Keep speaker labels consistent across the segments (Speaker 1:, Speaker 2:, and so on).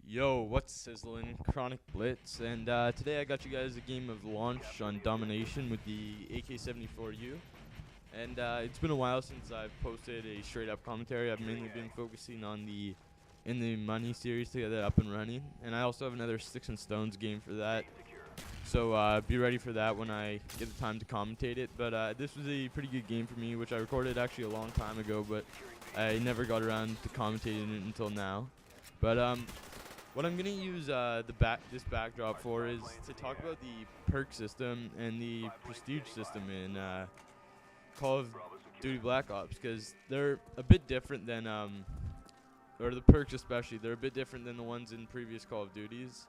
Speaker 1: Yo, what's sizzling? Chronic Blitz, and today I got you guys a game of launch on Domination with the AK-74U. And it's been a while since I've posted a straight up commentary. I've mainly been focusing on the In the Money series to get that up and running, and I also have another Sticks and Stones game for that. So be ready for that when I get the time to commentate it. But this was a pretty good game for me, which I recorded actually a long time ago, but I never got around to commentating it until now. But what I'm gonna use this backdrop for is to talk about the perk system and the prestige system in Call of Duty Black Ops, because they're a bit different than or the perks especially, they're a bit different than the ones in previous Call of Duties.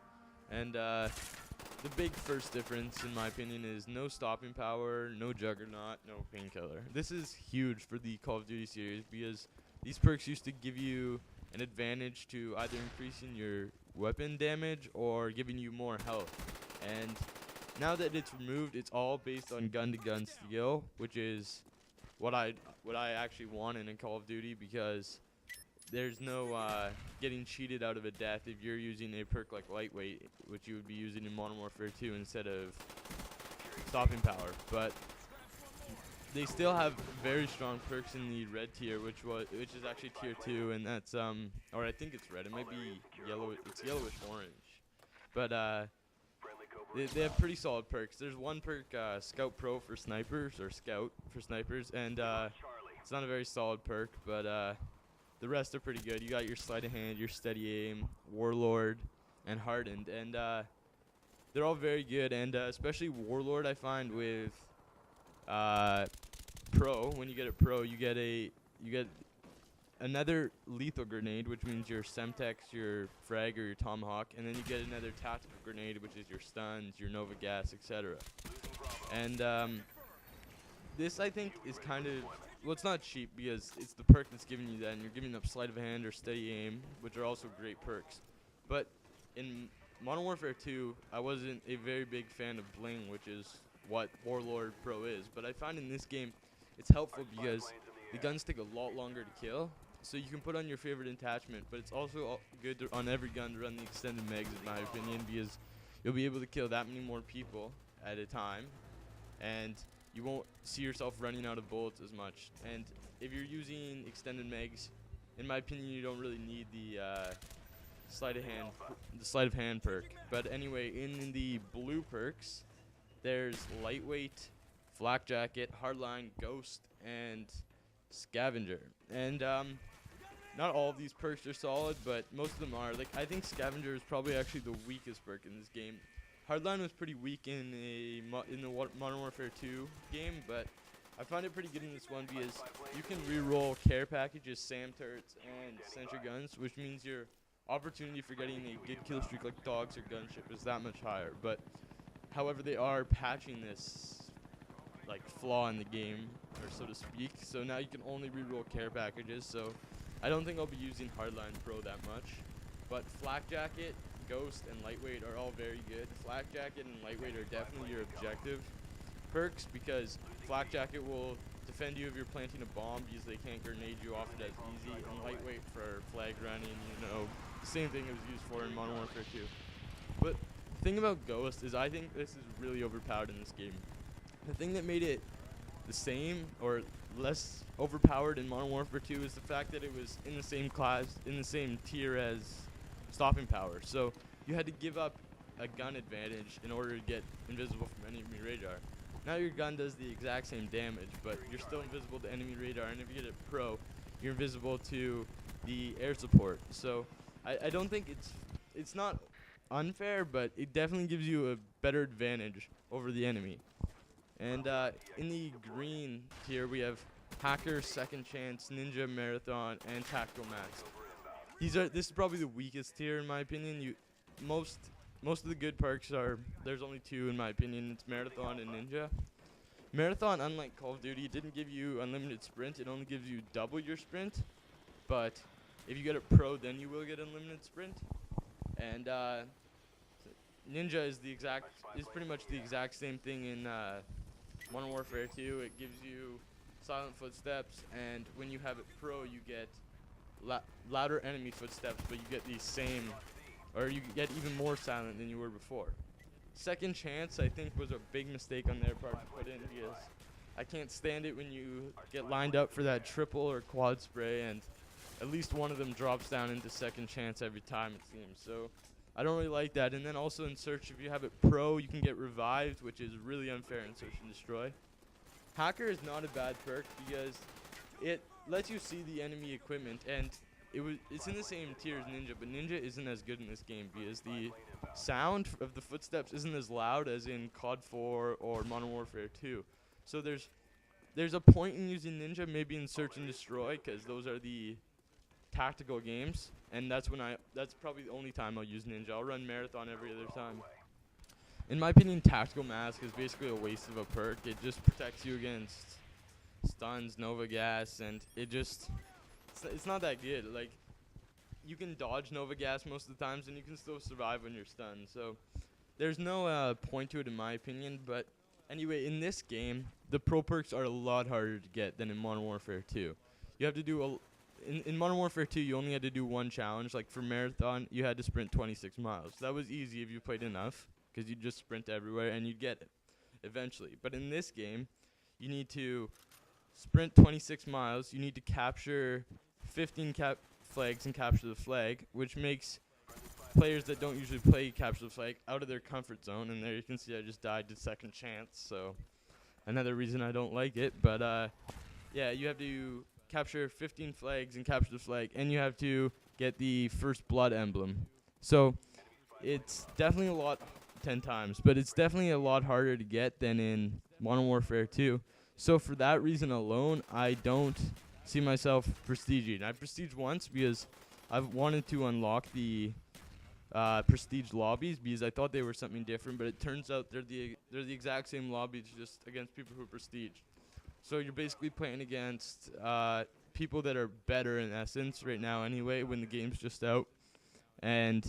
Speaker 1: And the big first difference, in my opinion, is no stopping power, no juggernaut, no painkiller. This is huge for the Call of Duty series because these perks used to give you an advantage to either increasing your weapon damage or giving you more health. And now that it's removed, it's all based on gun-to-gun skill, which is what I actually want in a Call of Duty, because there's no getting cheated out of a death if you're using a perk like Lightweight, which you would be using in Modern Warfare 2 instead of stopping power. But they still have very strong perks in the red tier, which is actually tier 2, and that's or I think it's red. It might be yellow. It's yellowish orange. But they have pretty solid perks. There's one perk, Scout Pro for snipers, or Scout for snipers, and it's not a very solid perk, but the rest are pretty good. You got your sleight of hand, your steady aim, Warlord, and Hardened, and they're all very good. And especially Warlord, I find with Pro. When you get it Pro, you get another lethal grenade, which means your Semtex, your Frag, or your Tomahawk, and then you get another tactical grenade, which is your stuns, your Nova Gas, etc. And this, I think, is kind of, well, it's not cheap because it's the perk that's giving you that, and you're giving up sleight of hand or steady aim, which are also great perks. But in Modern Warfare 2, I wasn't a very big fan of Bling, which is what Warlord Pro is. But I find in this game, it's helpful because the guns take a lot longer to kill, so you can put on your favorite attachment, but it's also good on every gun to run the extended megs, in my opinion, because you'll be able to kill that many more people at a time, and you won't see yourself running out of bullets as much. And if you're using extended megs, in my opinion, you don't really need the sleight of hand perk. But anyway, in the blue perks, there's Lightweight, Flak Jacket, Hardline, Ghost, and Scavenger. And not all of these perks are solid, but most of them are. Like, I think Scavenger is probably actually the weakest perk in this game. Hardline was pretty weak in the Modern Warfare 2 game, but I find it pretty good in this one because you can re-roll care packages, SAM turrets, and sentry guns, which means your opportunity for getting a good kill streak like dogs or gunship is that much higher. But however, they are patching this like flaw in the game, or so to speak. So now you can only re-roll care packages. So I don't think I'll be using Hardline Pro that much. But Flak Jacket, Ghost, and Lightweight are all very good. Flak Jacket and Lightweight are definitely your objective perks, because Flak Jacket will defend you if you're planting a bomb because they can't grenade you off it as easy, and Lightweight for flag running, the same thing it was used for in Modern Warfare 2. But the thing about Ghost is I think this is really overpowered in this game. The thing that made it the same or less overpowered in Modern Warfare 2 is the fact that it was in the same class, in the same tier as stopping power. So you had to give up a gun advantage in order to get invisible from enemy radar. Now your gun does the exact same damage, but you're still invisible to enemy radar, and if you get it Pro, you're invisible to the air support. So I don't think it's not unfair, but it definitely gives you a better advantage over the enemy. And in the green tier, we have Hacker, Second Chance, Ninja, Marathon, and Tactical Max. This is probably the weakest tier in my opinion. Most of the good perks are, there's only two in my opinion. It's Marathon and Ninja. Marathon, unlike Call of Duty, it didn't give you unlimited sprint. It only gives you double your sprint. But if you get it Pro, then you will get unlimited sprint. And Ninja is pretty much the exact same thing in Modern Warfare 2. It gives you silent footsteps, and when you have it Pro, you get louder enemy footsteps, but you get the same or you get even more silent than you were before. Second chance, I think, was a big mistake on their part to put in, because I can't stand it when you get lined up for that triple or quad spray and at least one of them drops down into second chance every time, it seems. So I don't really like that. And then also in Search, if you have it pro, you can get revived, which is really unfair in Search and Destroy. Hacker is not a bad perk because it lets you see the enemy equipment, and it's in the same tier as Ninja, but Ninja isn't as good in this game because the sound of the footsteps isn't as loud as in COD 4 or Modern Warfare 2. So there's a point in using Ninja, maybe in Search and Destroy, because those are the tactical games, and that's probably the only time I'll use Ninja. I'll run Marathon every other time. In my opinion, Tactical Mask is basically a waste of a perk. It just protects you against stuns, Nova Gas, and it's not that good. Like, you can dodge Nova Gas most of the times, and you can still survive when you're stunned. So there's no point to it in my opinion. But anyway, in this game, the pro perks are a lot harder to get than in Modern Warfare 2. You have to do in Modern Warfare 2, you only had to do one challenge. Like for Marathon, you had to sprint 26 miles. That was easy if you played enough, because you'd just sprint everywhere and you'd get it eventually. But in this game, you need to sprint 26 miles. You need to capture 15 flags and capture the flag, which makes players that don't usually play capture the flag out of their comfort zone. And there you can see I just died to second chance. So another reason I don't like it. But yeah, you have to capture 15 flags and capture the flag, and you have to get the first blood emblem. So it's definitely 10 times, but it's definitely a lot harder to get than in Modern Warfare 2. So for that reason alone, I don't see myself prestiging. I prestige once because I've wanted to unlock the prestige lobbies because I thought they were something different, but it turns out they're the exact same lobbies, just against people who prestige. So you're basically playing against people that are better in essence right now anyway when the game's just out. And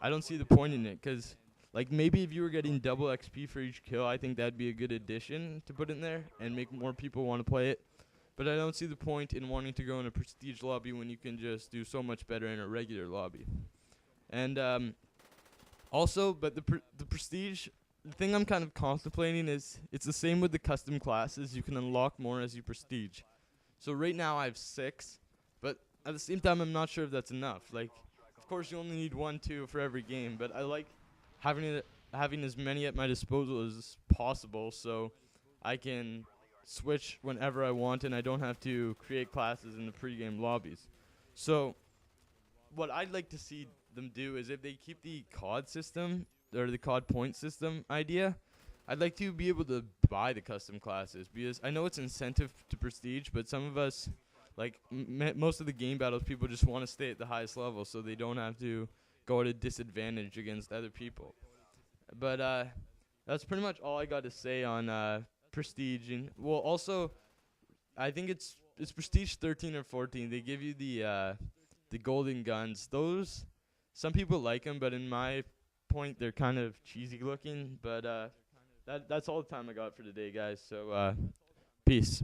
Speaker 1: I don't see the point in it, because like maybe if you were getting double XP for each kill, I think that'd be a good addition to put in there and make more people want to play it. But I don't see the point in wanting to go in a prestige lobby when you can just do so much better in a regular lobby. And also, but the prestige, the thing I'm kind of contemplating is it's the same with the custom classes. You can unlock more as you prestige. So right now I have 6, but at the same time I'm not sure if that's enough. Like, of course you only need 1, 2 for every game, but I like having as many at my disposal as possible, so I can switch whenever I want and I don't have to create classes in the pregame lobbies. So what I'd like to see them do is if they keep the COD system or the COD point system idea, I'd like to be able to buy the custom classes, because I know it's incentive to prestige, but some of us, like most of the game battles, people just want to stay at the highest level so they don't have to go at a disadvantage against other people. But that's pretty much all I got to say on prestige. And well, also I think it's prestige 13 or 14. They give you the golden guns. Those, some people like them, but in my point, they're kind of cheesy looking. But that's all the time I got for today, guys. So peace.